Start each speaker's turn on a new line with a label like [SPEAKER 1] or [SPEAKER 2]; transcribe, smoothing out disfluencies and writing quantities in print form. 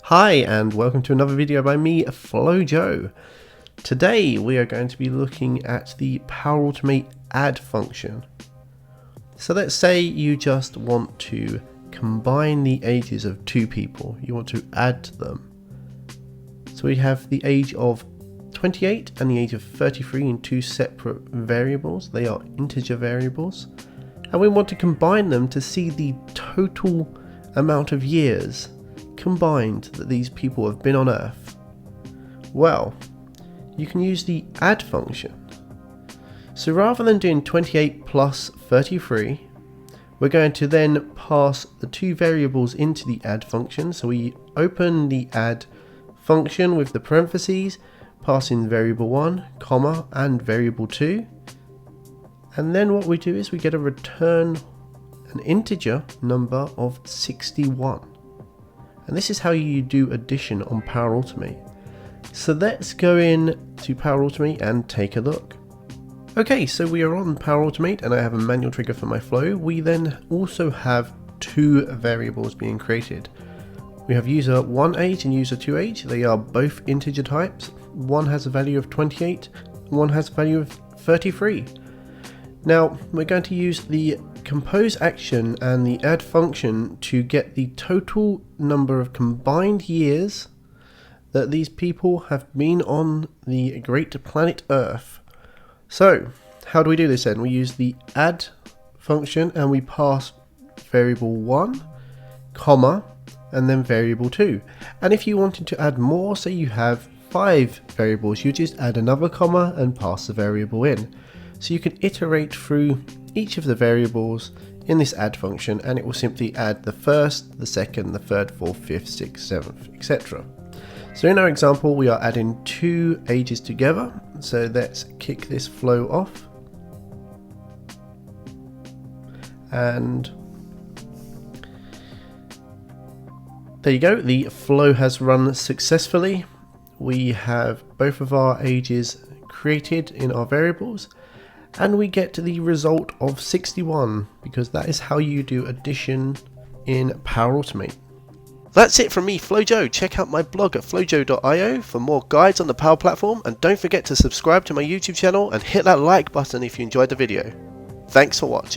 [SPEAKER 1] Hi and welcome to another video by me, FlowJoe. Today we are going to be looking at the PowerAutomate add function. So let's say you just want to combine the ages of two people. You want to add them. So we have the age of 28 and the age of 33 in two separate variables. They are integer variables. And we want to combine them to see the total amount of years combined that these people have been on Earth. Well, you can use the add function. So rather than doing 28 plus 33, we're going to then pass the two variables into the add function. So we open the add function with the parentheses, pass in variable 1, comma, and variable 2. And then what we do is we get a return an integer number of 61. And this is how you do addition on PowerAutomate. So let's go in to PowerAutomate and take a look. Okay, so we are on PowerAutomate and I have a manual trigger for my flow. We then also have two variables being created. We have user 1 age and user 2 age. They are both integer types. One has a value of 28, one has a value of 33. Now we're going to use the compose action and the add function to get the total number of combined years that these people have been on the great planet Earth. So how do we do this then? We use the add function and we pass variable 1, comma, and then variable 2. And if you wanted to add more, say you have 5 variables, you just add another comma and pass the variable in. So you can iterate through each of the variables in this add function and it will simply add the first, the second, the third, fourth, fifth, sixth, seventh, etc. So in our example we are adding two ages together. So let's kick this flow off. And there you go, the flow has run successfully. We have both of our ages created in our variables. And we get the result of 61 because that is how you do addition in PowerAutomate. That's it from me, FlowJoe. Check out my blog at flowjoe.io for more guides on the Power Platform, and don't forget to subscribe to my YouTube channel and hit that like button if you enjoyed the video. Thanks for watching.